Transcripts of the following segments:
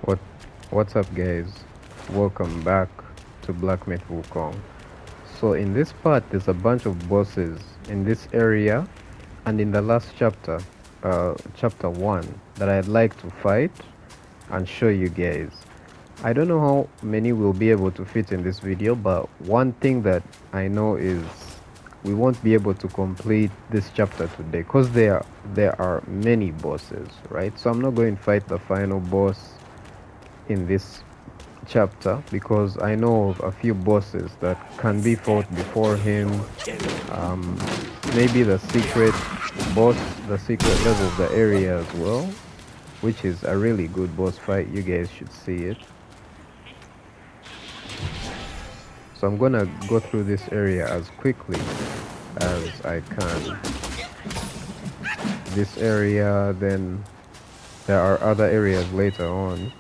What what's up guys? Welcome back to Black Myth Wukong. So in this part there's a bunch of bosses in this area and in the last chapter, chapter 1 that I'd like to fight and show you guys. I don't know how many will be able to fit in this video, but one thing that I know is we won't be able to complete this chapter today because there are many bosses, right? So I'm not going to fight the final boss in this chapter because I know of a few bosses that can be fought before him. Maybe the secret boss, the secret level of the area as well, which is a really good boss fight. You guys should see it. So I'm gonna go through this area as quickly as I can. This area, then there are other areas later on,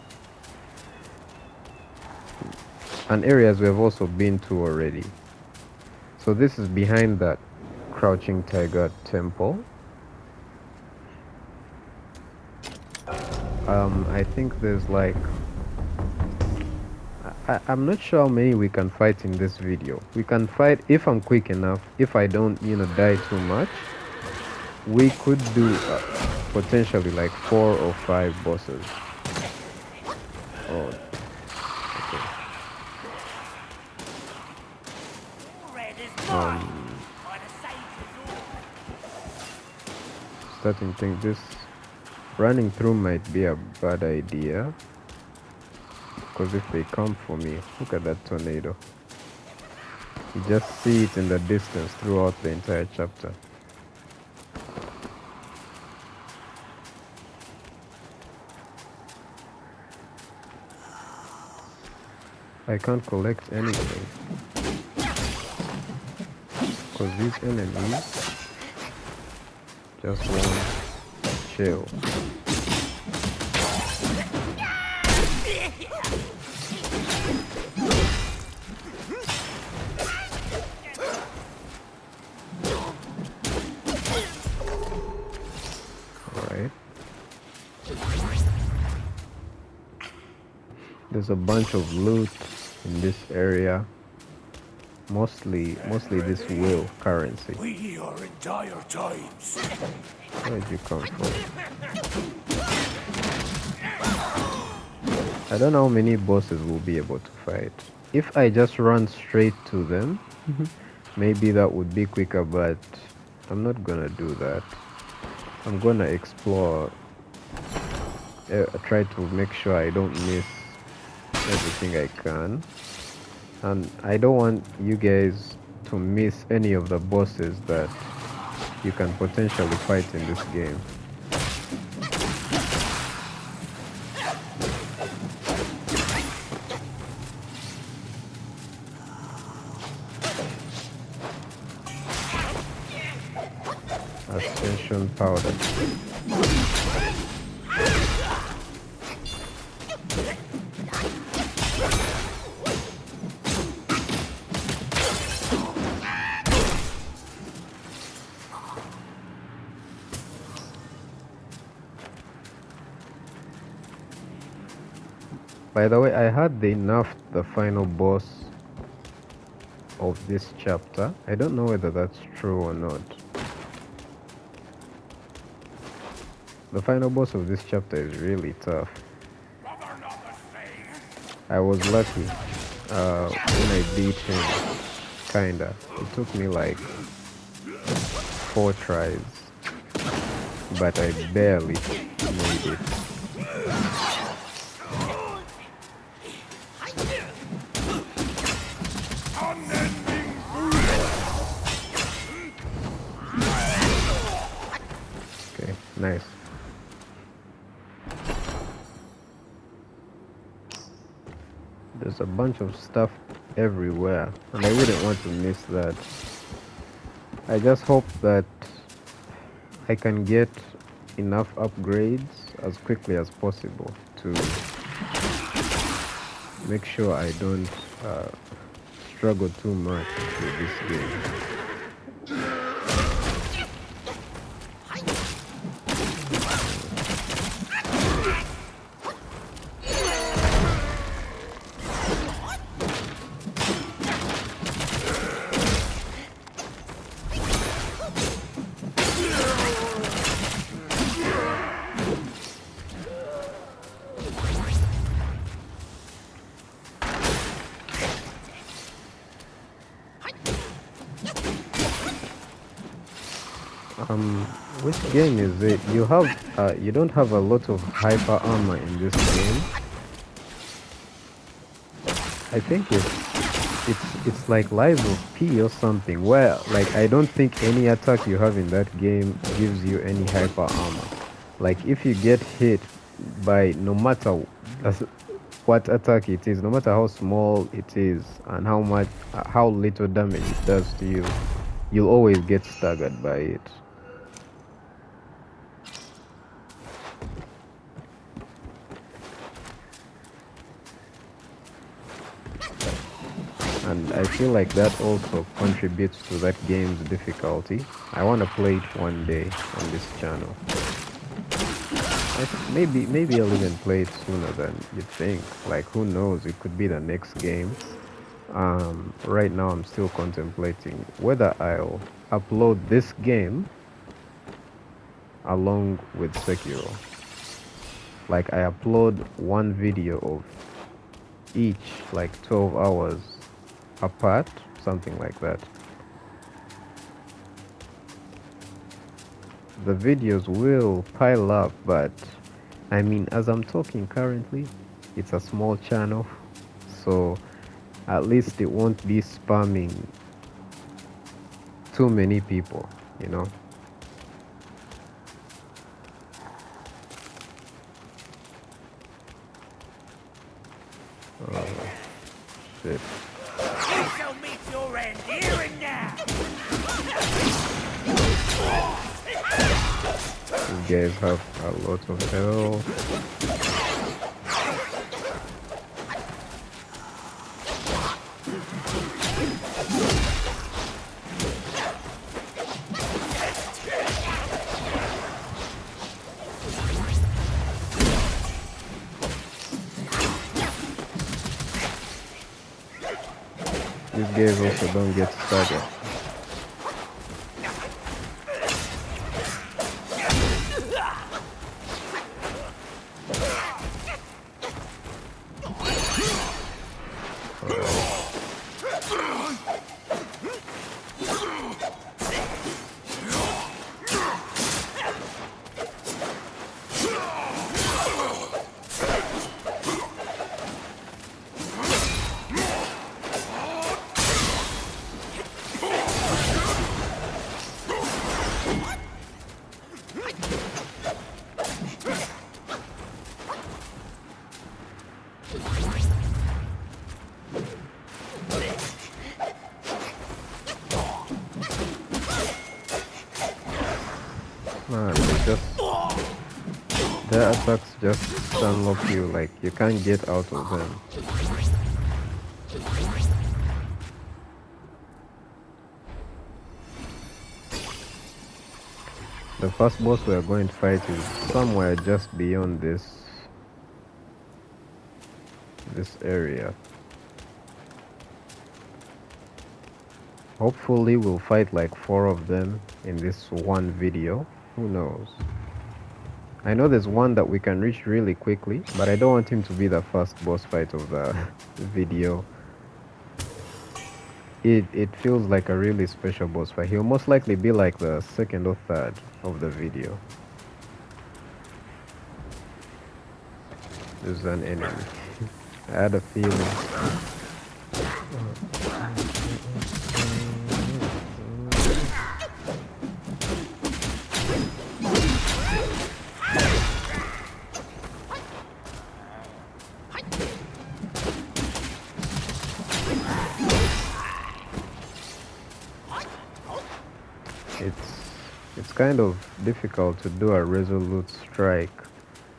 and areas we have also been to already. So this is behind that Crouching Tiger temple. I think there's like I'm not sure how many we can fight in this video. We can fight, if I'm quick enough, if I don't die too much, we could do potentially like 4 or 5 bosses. Oh, okay. Starting to think this running through might be a bad idea, because if they come for me, look at that tornado. You just see it in the distance throughout the entire chapter. I can't collect anything because these enemies just won't chill. Alright. There's a bunch of loot in this area. Mostly this wheel currency. We are in dire times. Where did you come from? I don't know how many bosses we'll be able to fight. If I just run straight to them, maybe that would be quicker, but I'm not gonna do that. I'm gonna explore, try to make sure I don't miss everything I can. And I don't want you guys to miss any of the bosses that you can potentially fight in this game. Ascension powder. By the way, I had the nerfed the final boss of this chapter. I don't know whether that's true or not. The final boss of this chapter is really tough. I was lucky when I beat him, kinda. It took me like 4 tries, but I barely made it. Okay, nice. There's a bunch of stuff everywhere, and I wouldn't want to miss that. I just hope that I can get enough upgrades as quickly as possible to make sure I don't struggle too much with this game. Which game is it? You don't have a lot of hyper armor in this game. I think it's like Lies of P or something, where like I don't think any attack you have in that game gives you any hyper armor. Like if you get hit by no matter what attack it is, no matter how small it is and how little damage it does to you, you'll always get staggered by it. And I feel like that also contributes to that game's difficulty. I want to play it one day on this channel. Maybe I'll even play it sooner than you think. Like who knows? It could be the next game. Right now I'm still contemplating whether I'll upload this game along with Sekiro. Like I upload one video of each, like 12 hours apart, something like that. The videos will pile up, but I mean, as I'm talking currently, it's a small channel, so at least it won't be spamming too many people, you know. Oh, shit. You shall meet your end here and now. These guys have a lot of health. These guys also don't get staggered. Man, their attacks just stunlock you, like you can't get out of them. The first boss we are going to fight is somewhere just beyond this area. Hopefully we'll fight like 4 of them in this one video. Who knows? I know there's one that we can reach really quickly, but I don't want him to be the first boss fight of the video. It feels like a really special boss fight. He'll most likely be like the second or third of the video. There's an enemy. I had a feeling. It's kind of difficult to do a resolute strike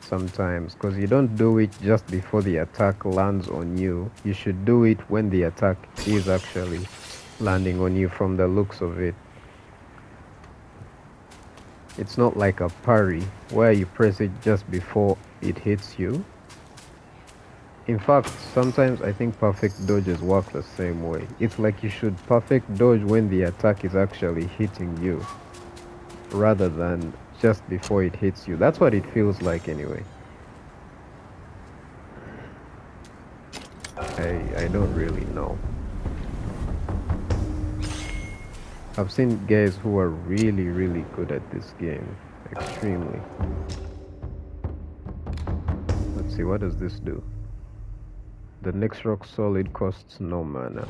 sometimes, because you don't do it just before the attack lands on you. You should do it when the attack is actually landing on you, from the looks of it. It's not like a parry where you press it just before it hits you. In fact, sometimes I think perfect dodges work the same way. It's like you should perfect dodge when the attack is actually hitting you, rather than just before it hits you. That's what it feels like anyway. I don't really know. I've seen guys who are really good at this game. Extremely. Let's see, what does this do? The next rock solid costs no mana.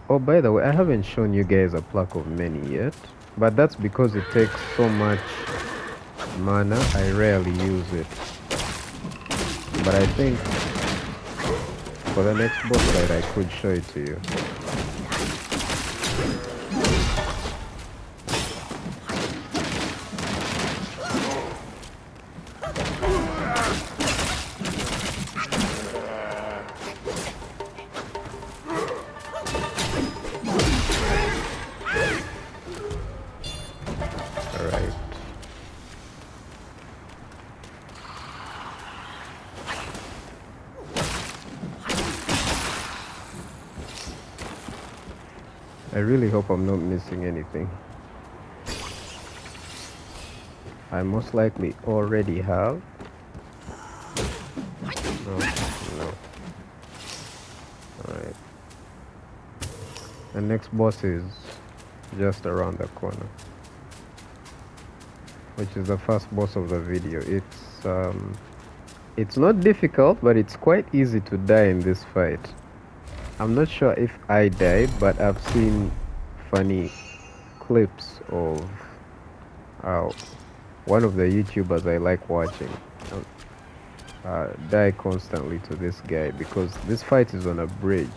Oh, by the way, I haven't shown you guys a plaque of many yet, but that's because it takes so much mana, I rarely use it. But I think for the next boss fight I could show it to you. Alright. I really hope I'm not missing anything. I most likely already have. No. Alright. The next boss is just around the corner, which is the first boss of the video. It's not difficult, but it's quite easy to die in this fight. I'm not sure if I died, but I've seen funny clips of one of the YouTubers I like watching die constantly to this guy, because this fight is on a bridge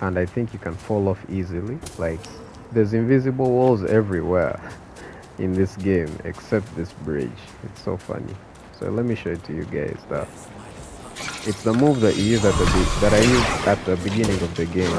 and I think you can fall off easily. Like, there's invisible walls everywhere in this game except this bridge. It's so funny. So let me show it to you guys. It's the move that you use that I used at the beginning of the game.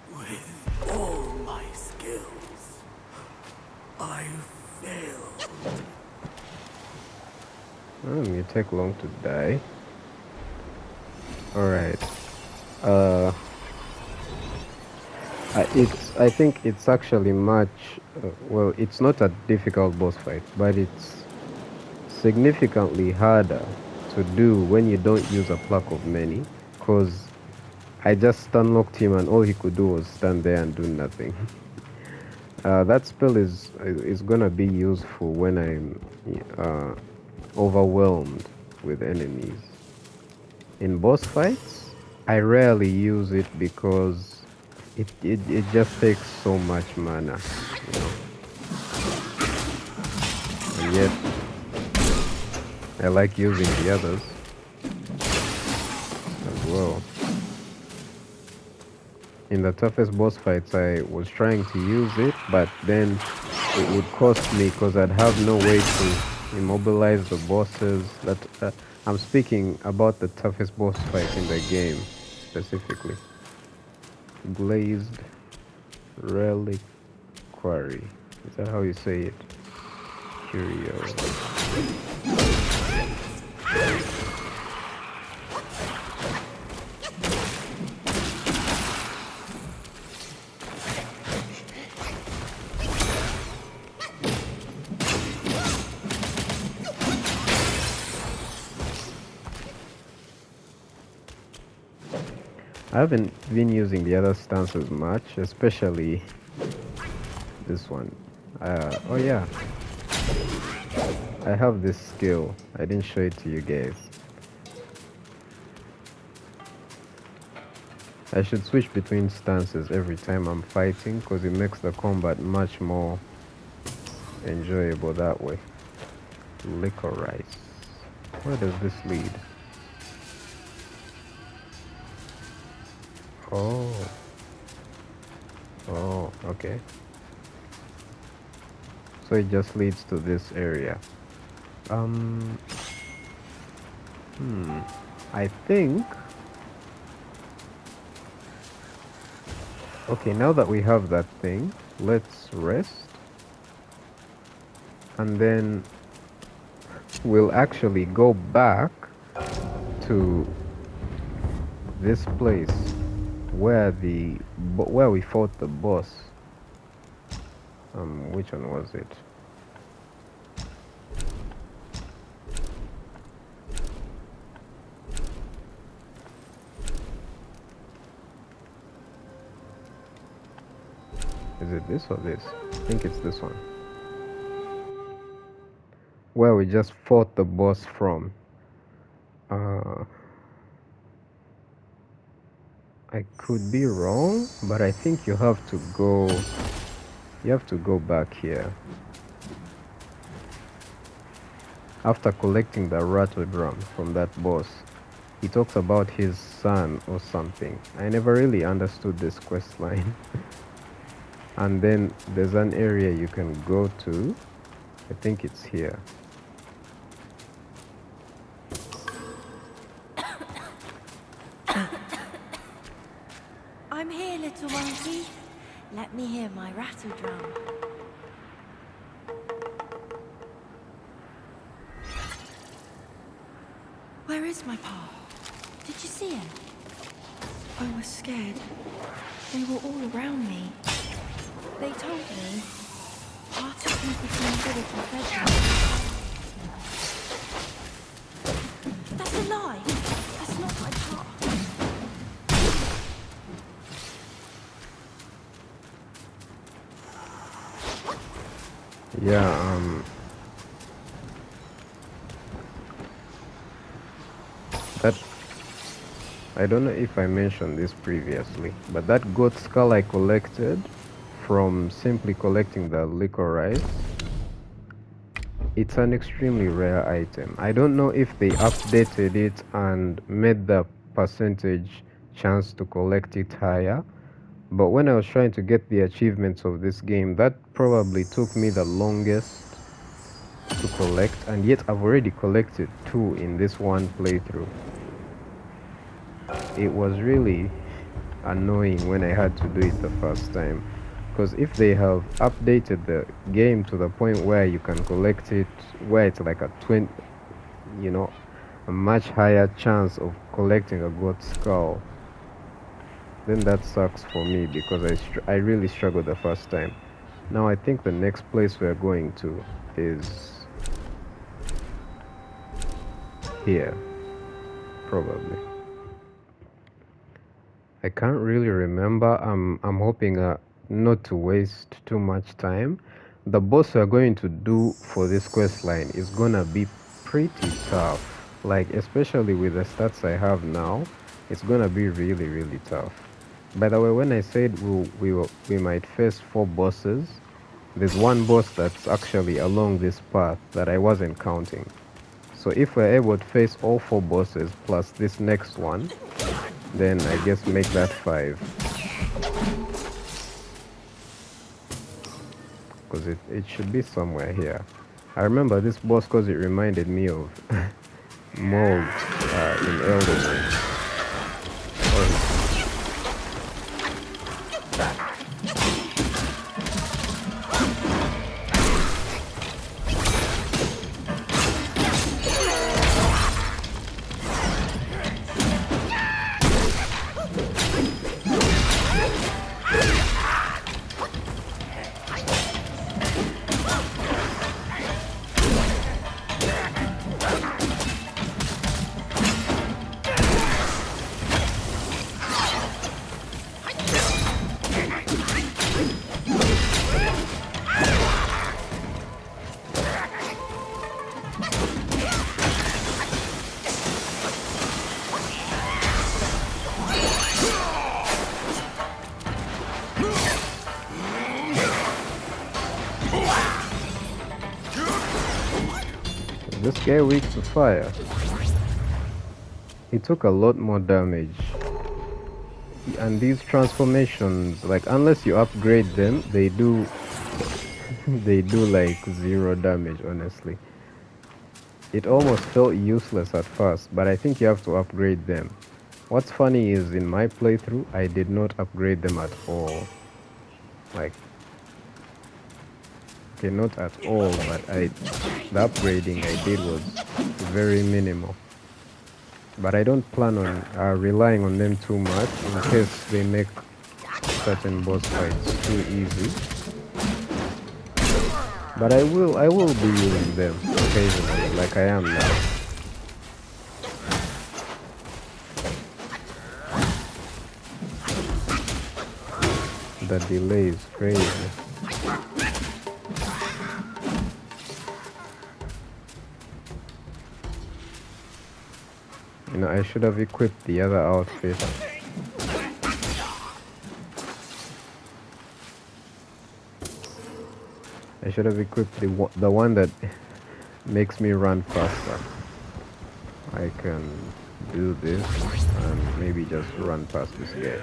With all my skills, I failed. You take long to die. Alright. I think it's actually much, well, it's not a difficult boss fight, but it's significantly harder to do when you don't use a plaque of many, because I just stun locked him and all he could do was stand there and do nothing. That spell is gonna be useful when I'm overwhelmed with enemies. In boss fights, I rarely use it because it just takes so much mana, you know. And yet I like using the others as well. In the toughest boss fights, I was trying to use it, but then it would cost me because I'd have no way to immobilize the bosses. I'm speaking about the toughest boss fight in the game, specifically. Glazed Reliquary. Is that how you say it? Curio. I haven't been using the other stances much, especially this one. Oh yeah, I have this skill. I didn't show it to you guys. I should switch between stances every time I'm fighting because it makes the combat much more enjoyable that way. Licorice. Where does this lead? Oh, okay. So it just leads to this area. I think Okay, now that we have that thing, let's rest. And then we'll actually go back to this place where we fought the boss. Which one was it? Is it this or this? I think it's this one. Where we just fought the boss from. I could be wrong, but I think you have to go back here. After collecting the rattle drum from that boss, he talks about his son or something. I never really understood this quest line. And then there's an area you can go to. I think it's here. I'm here, little monkey. Let me hear my rattle drum. Where is my pa? Did you see him? I was scared. They were all around me. They told me part of people from the village were fed me. That's a lie. That's not my pa. Yeah, that I don't know if I mentioned this previously, but that goat skull I collected from simply collecting the licorice, it's an extremely rare item. I don't know if they updated it and made the percentage chance to collect it higher, but when I was trying to get the achievements of this game, that probably took me the longest to collect, and yet I've already collected 2 in this one playthrough. It was really annoying when I had to do it the first time, because if they have updated the game to the point where you can collect it, where it's like a 20, a much higher chance of collecting a goat skull, then that sucks for me, because I really struggled the first time. Now I think the next place we're going to is here, probably. I can't really remember. I'm hoping not to waste too much time. The boss we're going to do for this quest line is gonna be pretty tough. Like, especially with the stats I have now, it's gonna be really, really tough. By the way, when I said we might face 4 bosses, there's one boss that's actually along this path that I wasn't counting. So if we're able to face all 4 bosses plus this next one, then I guess make that 5. Because it should be somewhere here. I remember this boss because it reminded me of Mold in Elden Ring. This guy weak to fire. He took a lot more damage. And these transformations, like, unless you upgrade them, they do they do like 0 damage, honestly. It almost felt useless at first, but I think you have to upgrade them. What's funny is in my playthrough, I did not upgrade them at all. Like, okay, not at all, but the upgrading I did was very minimal. But I don't plan on relying on them too much in case they make certain boss fights too easy. But I will be using them occasionally, like I am now. The delay is crazy. You know, I should have equipped the other outfit. I should have equipped the one that makes me run faster. I can do this and maybe just run past this guy.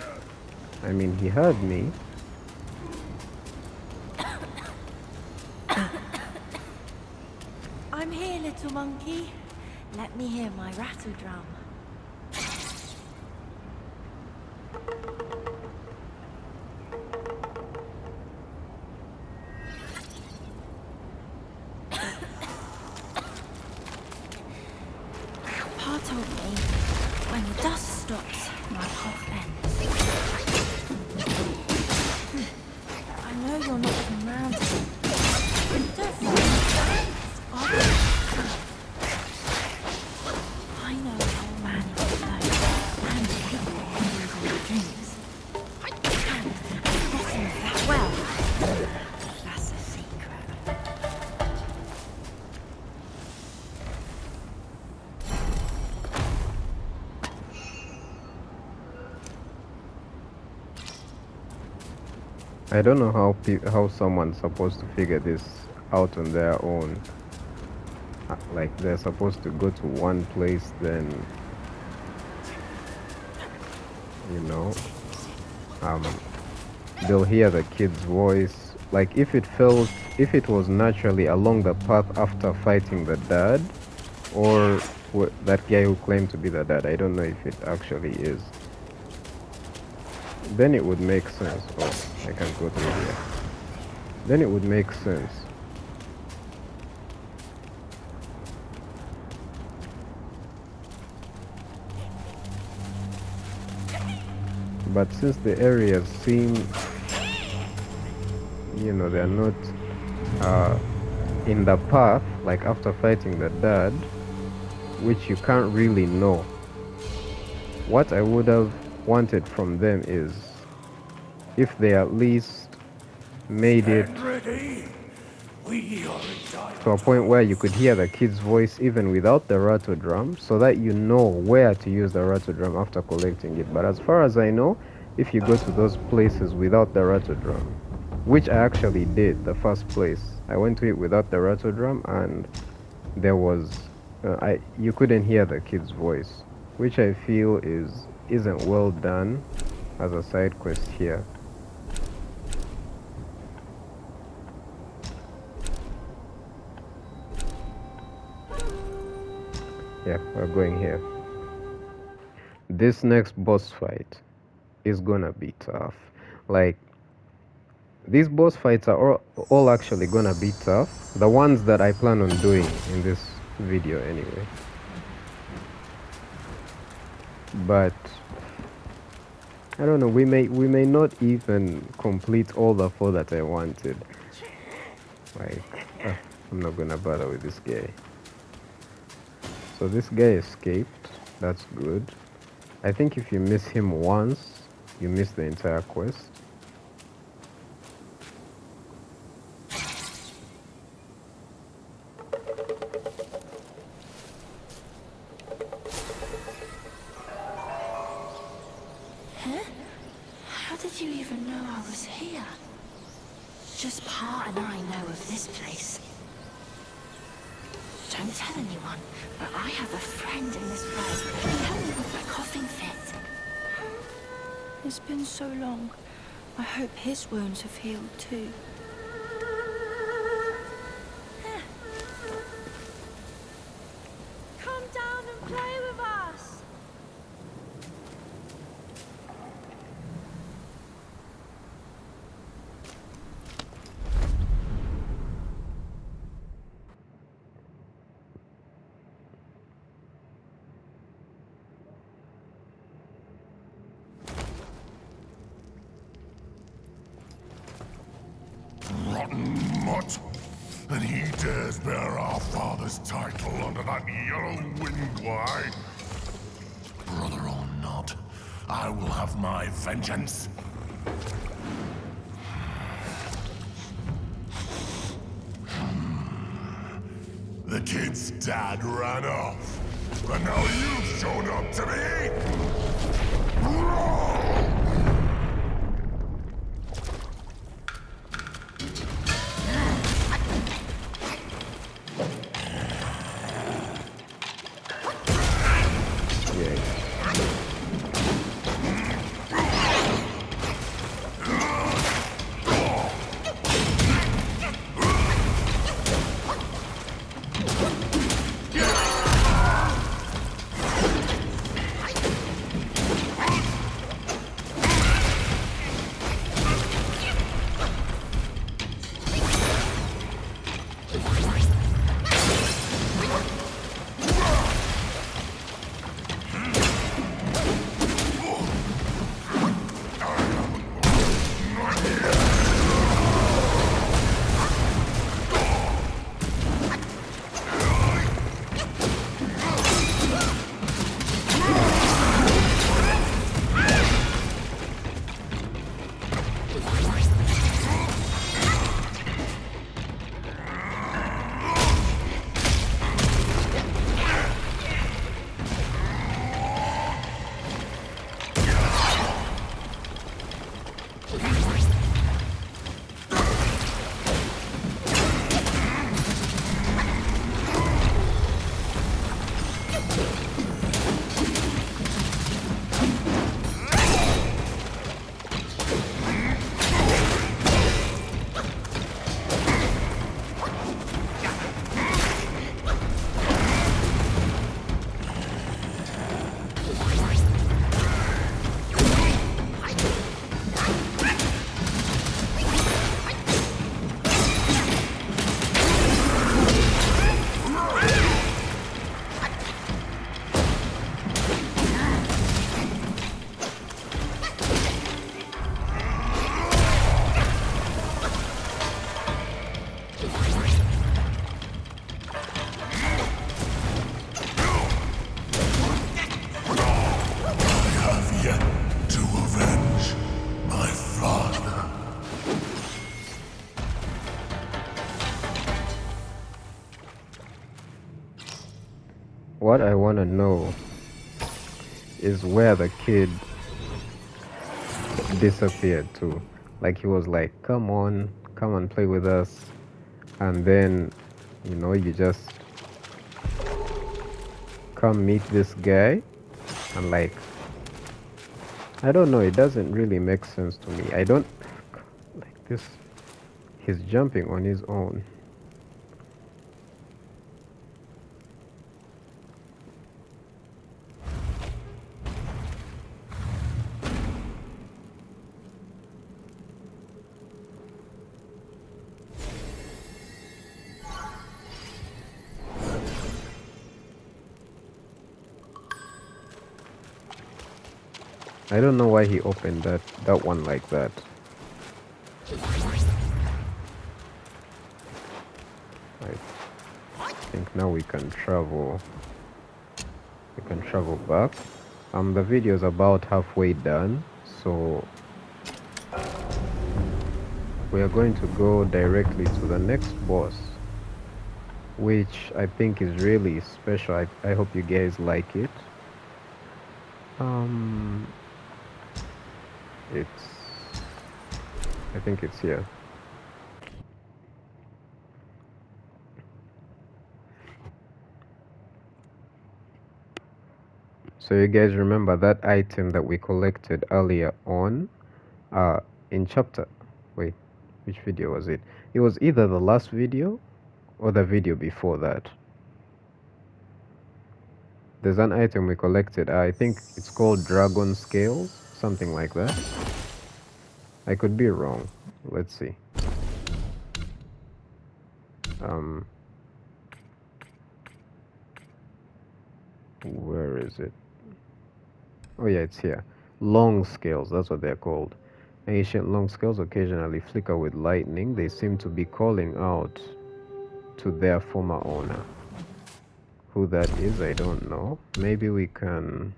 I mean, he heard me. I'm here, little monkey. Let me hear my rattle drum. Pa told me, when the dust stops, my path ends. I know you're not from around here. Don't worry. I know an old man in the boat, and people who live in the dreams. And at the bottom of that well, that's a secret. I don't know how someone's supposed to figure this out on their own. Like they're supposed to go to one place, then you know, they'll hear the kid's voice. Like if it was naturally along the path after fighting the dad, or that guy who claimed to be the dad. I don't know if it actually is. Then it would make sense. Oh, I can't go through here. Then it would make sense. But since the areas seem, you know, they're not in the path, like after fighting the dad, which you can't really know. What I would have wanted from them is if they at least made it to a point where you could hear the kid's voice even without the rattle drum, so that you know where to use the rattle drum after collecting it. But as far as I know, if you go to those places without the rattle drum, which I actually did the first place, I went to it without the rattle drum, and there was you couldn't hear the kid's voice, which I feel isn't well done as a side quest here. Yeah, we're going here. This next boss fight is gonna be tough. Like, these boss fights are all actually gonna be tough. The ones that I plan on doing in this video anyway. But I don't know, we may not even complete all the 4 that I wanted. Like, I'm not gonna bother with this guy. So this guy escaped. That's good. I think if you miss him once, you miss the entire quest. Huh? How did you even know I was here? Just Pa and I know of this place. Don't tell anyone, but I have a friend in this road. He helped me with my coughing fit. It's been so long. I hope his wounds have healed too. Come down and play with us. What? And he dares bear our father's title under that yellow wind, why? Brother or not, I will have my vengeance. The kid's dad ran off, but now you've shown up to me! What I want to know is where the kid disappeared to. Like he was like, come on, come and play with us. And then, you know, you just come meet this guy. And like, I don't know, it doesn't really make sense to me. I don't, like this, he's jumping on his own. I don't know why he opened that one like that. I think now we can travel. We can travel back. The video is about halfway done, so we are going to go directly to the next boss, which I think is really special. I hope you guys like it. I think it's here. So you guys remember that item that we collected earlier on in chapter, wait, which video was it? It was either the last video or the video before that. There's an item we collected, I think it's called dragon scales, something like that. I could be wrong. Let's see. Where is it? Oh yeah, it's here. Long scales, that's what they're called. Ancient long scales occasionally flicker with lightning. They seem to be calling out to their former owner. Who that is, I don't know. Maybe we can...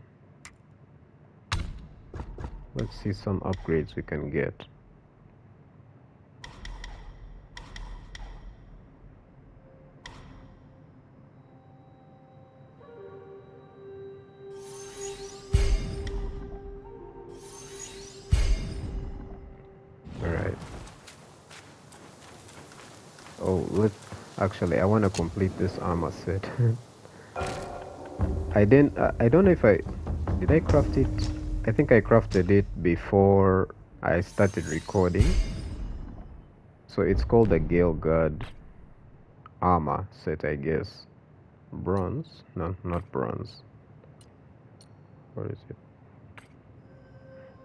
Let's see some upgrades we can get. Alright. Oh, actually, I want to complete this armor set. I don't know if did I craft it? I think I crafted it before I started recording. So it's called the Gale Guard armor set, I guess. Bronze? No, not bronze. What is it?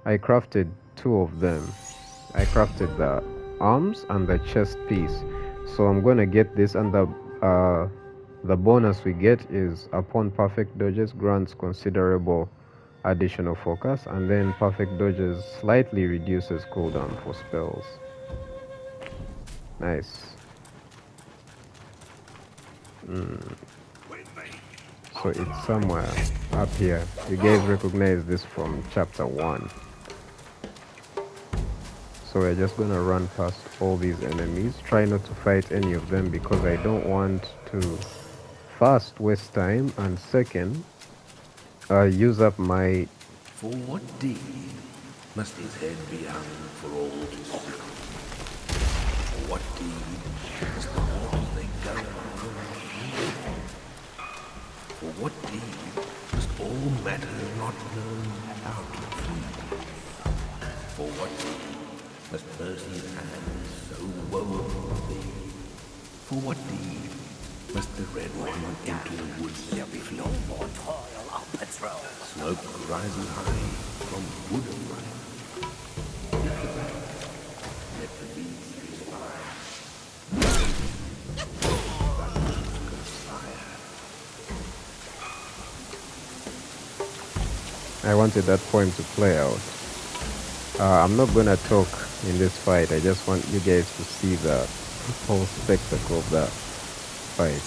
I crafted two of them. I crafted the arms and the chest piece. So I'm gonna get this, and the bonus we get is upon perfect dodges grants considerable additional focus, and then perfect dodges slightly reduces cooldown for spells. Nice. So it's somewhere up here. You guys recognize this from chapter 1. So we're just gonna run past all these enemies. Try not to fight any of them because I don't want to first waste time, and second use up my... For what deed must his head be hung for all to see? For what deed must the mortals they go For what deed must all matter not known out free? For what deed must mercy's hand so woe be? For what deed must the red one into the woods flee? No more toil on patrol. Smoke rises high from wood of life. Let the battle, let the beasts respire. Battles conspire. I wanted that poem to play out. I'm not gonna talk in this fight. I just want you guys to see the whole spectacle of the fight.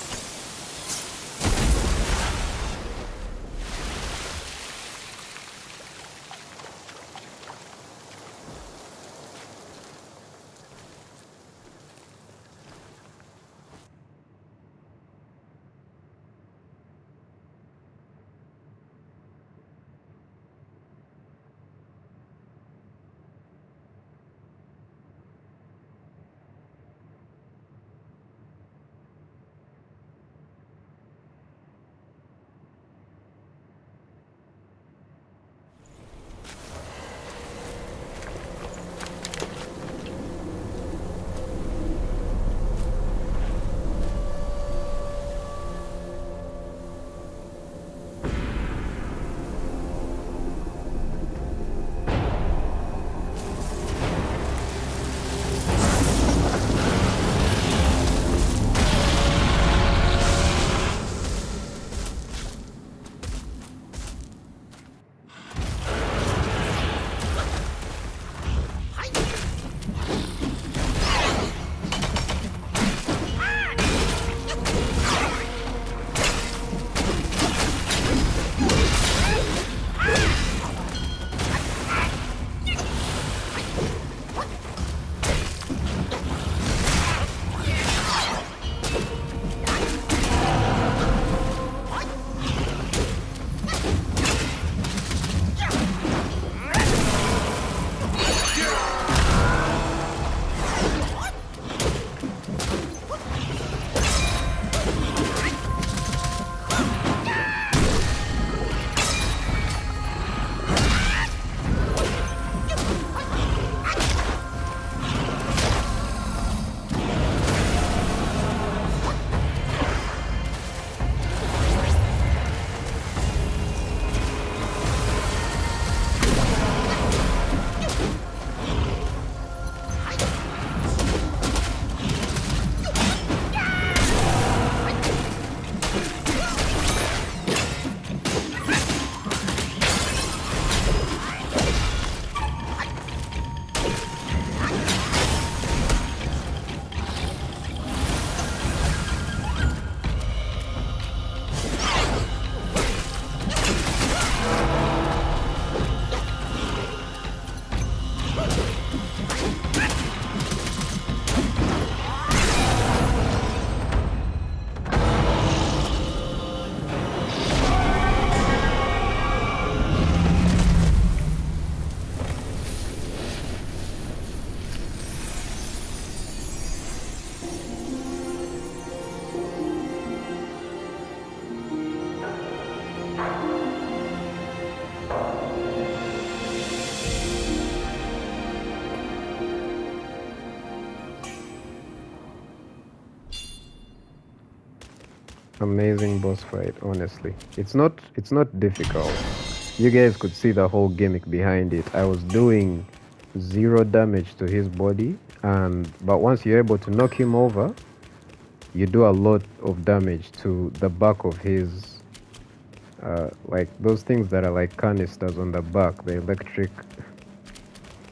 amazing boss fight, honestly. It's not difficult. You guys could see the whole gimmick behind it. I was doing 0 damage to his body, but once you're able to knock him over, you do a lot of damage to the back of his like those things that are like canisters on the back, the electric,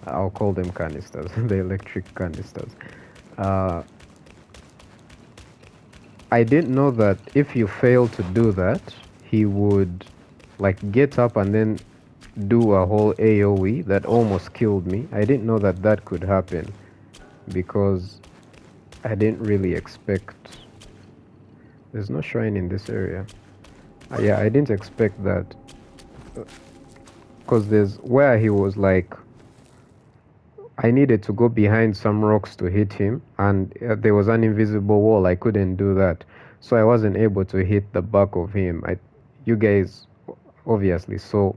I'll call them canisters, the electric canisters. uh, I didn't know that if you fail to do that, he would like get up and then do a whole AoE that almost killed me. I didn't know that that could happen because I didn't really expect. There's no shrine in this area. Yeah, I didn't expect that because there's where he was like, I needed to go behind some rocks to hit him, and there was an invisible wall. I couldn't do that, so I wasn't able to hit the back of him. You guys obviously saw,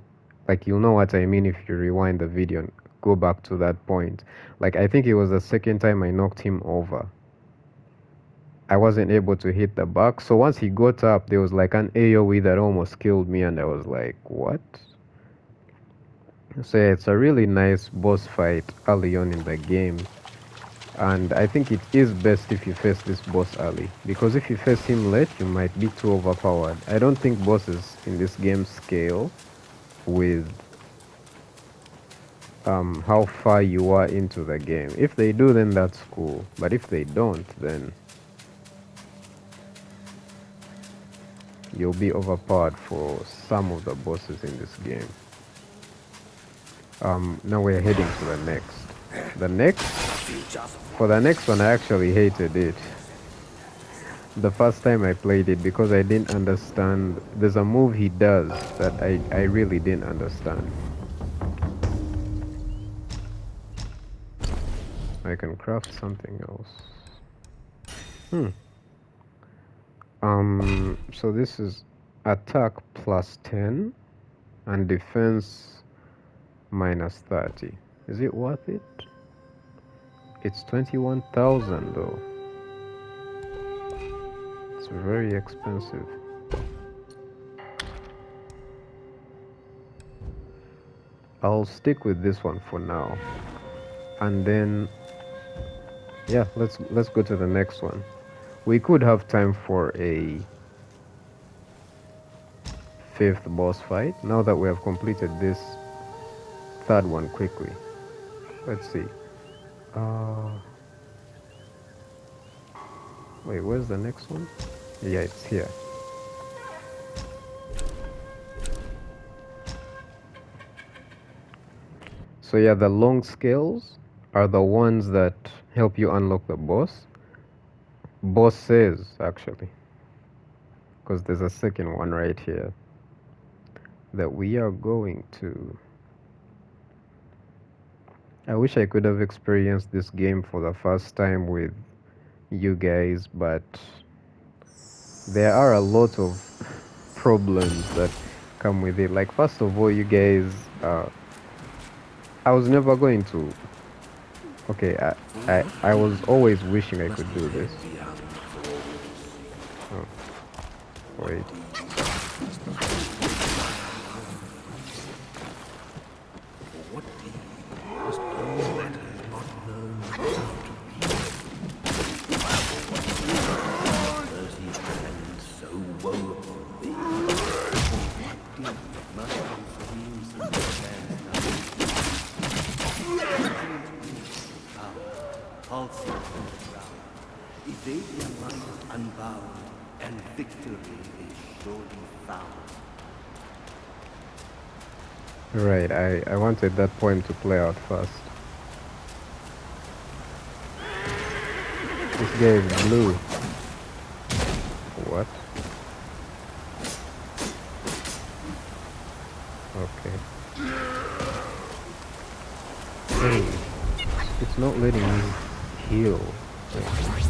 like, you'll know what I mean if you rewind the video and go back to that point. Like, I think it was the second time I knocked him over. I wasn't able to hit the back, so once he got up, there was like an AoE that almost killed me, and I was like, what? So yeah, it's a really nice boss fight early on in the game, and I think it is best if you face this boss early, because if you face him late, you might be too overpowered. I don't think bosses in this game scale with how far you are into the game. If they do, then that's cool, but if they don't, then you'll be overpowered for some of the bosses in this game. Now we're heading to the next. For the next one, I actually hated it the first time I played it because I didn't understand. There's a move he does that I really didn't understand. I can craft something else. So this is attack plus 10 and defense minus 30. Is it worth it? It's 21,000 though. It's very expensive. I'll stick with this one for now, and then yeah, let's go to the next one. We could have time for a 5th boss fight now that we have completed this 3rd one quickly. Let's see. Wait, where's the next one? Yeah, it's here. So yeah, the long scales are the ones that help you unlock the bosses actually, because there's a second one right here that we are going to. I wish I could have experienced this game for the first time with you guys, but there are a lot of problems that come with it. Like, first of all, you guys, I was never going to. Okay, I was always wishing I could do this. Oh, wait. Unbound, and victory is surely found. Right, I wanted that poem to play out first. This guy is blue. What? Okay. Hey, it's not letting me heal. Wait.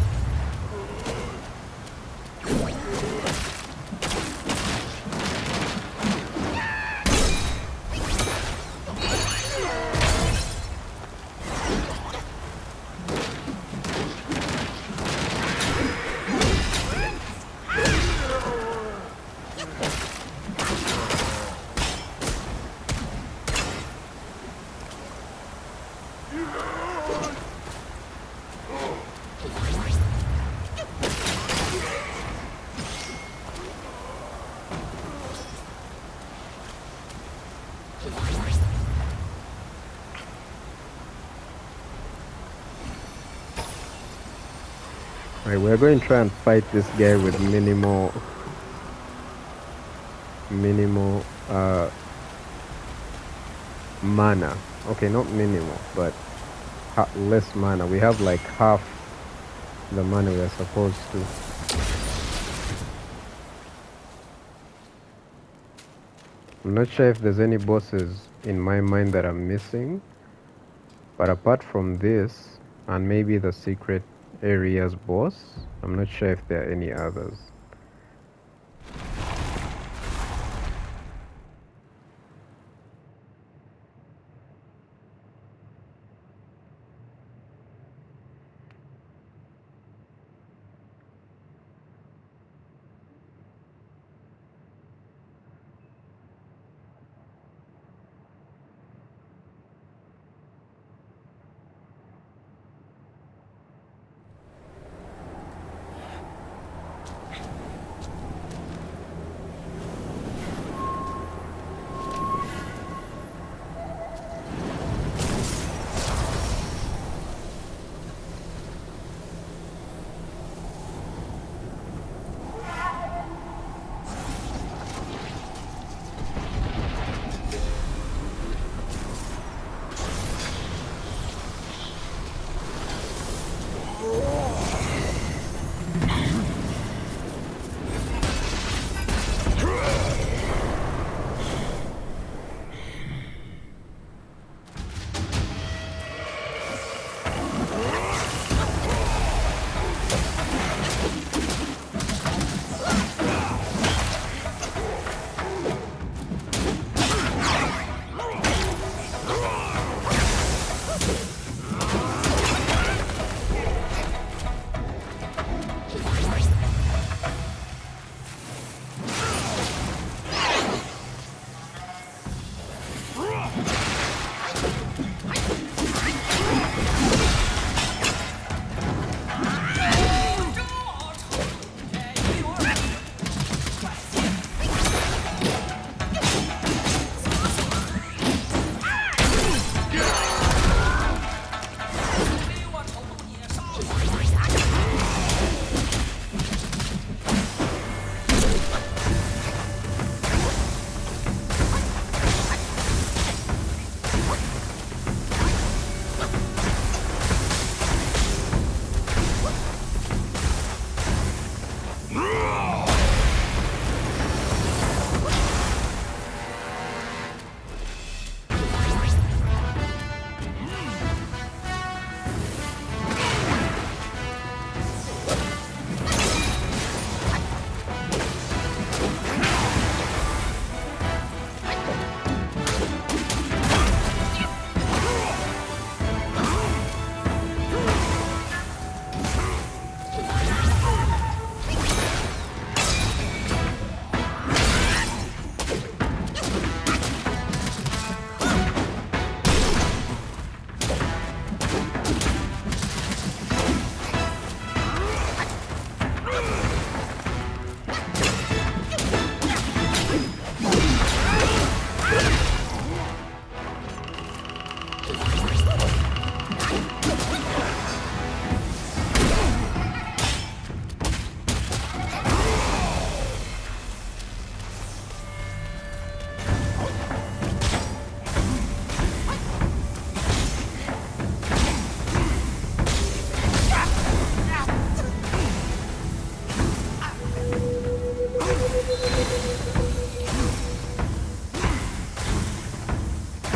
Right, we're going to try and fight this guy with minimal mana. Okay, not minimal, but less mana. We have like half the mana we're supposed to. I'm not sure if there's any bosses in my mind that I'm missing, but apart from this and maybe the secret areas boss, I'm not sure if there are any others.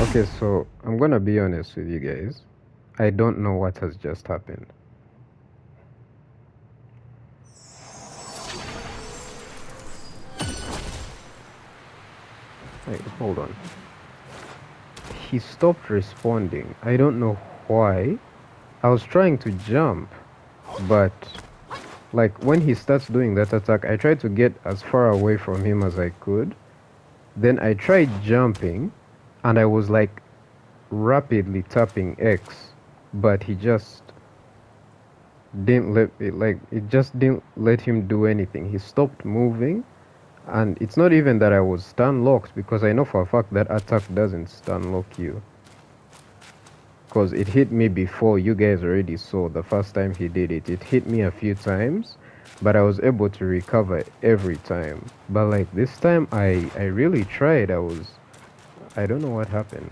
Okay, so I'm gonna be honest with you guys. I don't know what has just happened. Wait, hold on. He stopped responding. I don't know why. I was trying to jump, but like when he starts doing that attack, I tried to get as far away from him as I could. Then I tried jumping, and I was like rapidly tapping X, but he just didn't let it, like it just didn't let him do anything. He stopped moving, and it's not even that I was stun locked, because I know for a fact that attack doesn't stun lock you. Because it hit me before. You guys already saw the first time he did it. It hit me a few times, but I was able to recover every time. But like this time, I really tried. I don't know what happened.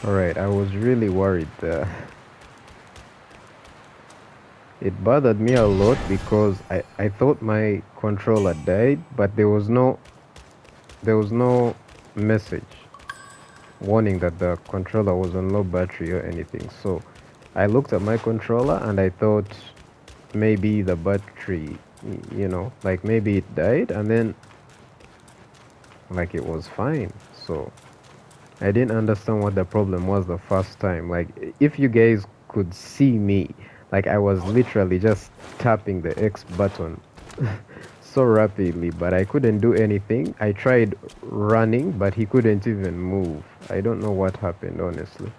Alright, I was really worried there. It bothered me a lot because I thought my controller died, but there was no message warning that the controller was on low battery or anything. So I looked at my controller and I thought maybe the battery, like maybe it died, and then like it was fine. So I didn't understand what the problem was the first time. Like, if you guys could see me, like I was literally just tapping the X button so rapidly, but I couldn't do anything. I tried running, but he couldn't even move. I don't know what happened, honestly.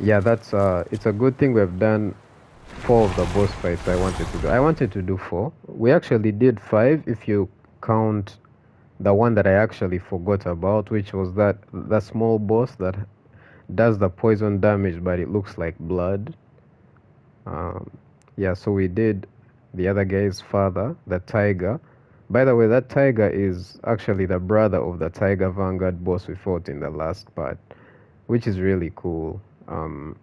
Yeah, that's it's a good thing we've done 4 of the boss fights I wanted to do. I wanted to do 4. We actually did 5 if you count the one that I actually forgot about, which was that small boss that does the poison damage, but it looks like blood. Um, yeah, so we did the other guy's father, the tiger. By the way, that tiger is actually the brother of the Tiger Vanguard boss we fought in the last part, which is really cool. Um,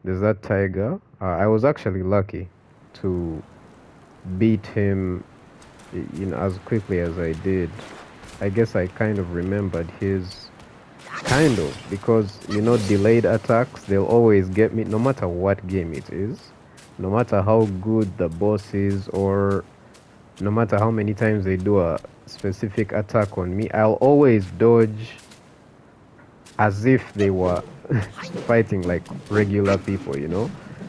there's that tiger. I was actually lucky to beat him, as quickly as I did. I guess I kind of remembered his kind of because delayed attacks, they'll always get me no matter what game it is, no matter how good the boss is, or no matter how many times they do a specific attack on me, I'll always dodge as if they were fighting like regular people.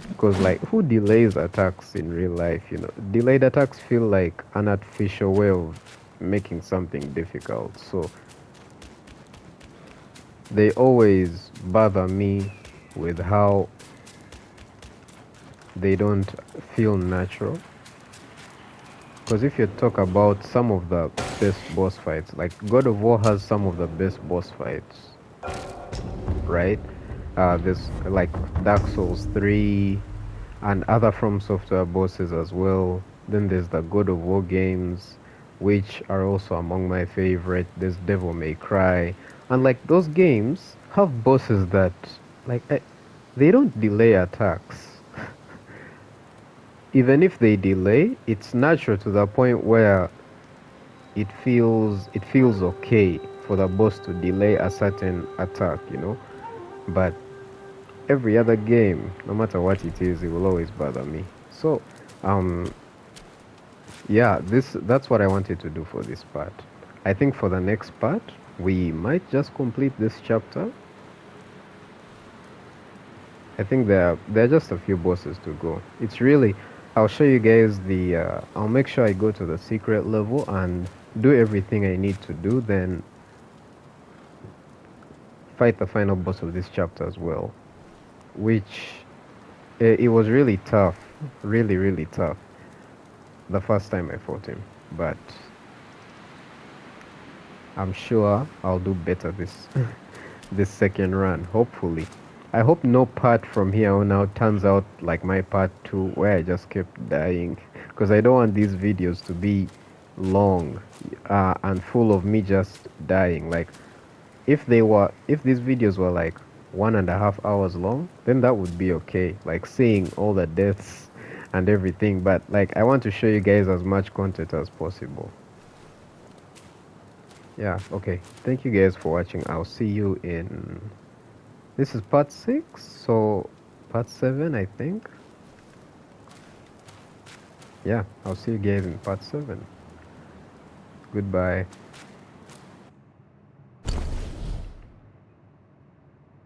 Because like, who delays attacks in real life? Delayed attacks feel like an artificial way of making something difficult, so they always bother me with how they don't feel natural. Because if you talk about some of the best boss fights, like God of War has some of the best boss fights, right? There's like Dark Souls 3 and other From Software bosses as well. Then there's the God of War games, which are also among my favorite. There's Devil May Cry. And like those games have bosses that like they don't delay attacks. Even if they delay, it's natural to the point where it feels okay for the boss to delay a certain attack. But every other game, no matter what it is, it will always bother me. So, um, yeah, that's what I wanted to do for this part. I think for the next part, we might just complete this chapter. I think there are just a few bosses to go. It's really, I'll show you guys I'll make sure I go to the secret level and do everything I need to do, then fight the final boss of this chapter as well, which it was really tough, really, really tough the first time I fought him, but I'm sure I'll do better this this second run, hopefully. I hope no part from here on out turns out like my part 2 where I just kept dying, because I don't want these videos to be long and full of me just dying. Like, if these videos were like 1.5 hours long, then that would be okay, like seeing all the deaths and everything. But like, I want to show you guys as much content as possible. Yeah, okay, thank you guys for watching. I'll see you in, this is part 6, so part 7, I think. Yeah, I'll see you guys in part 7. Goodbye.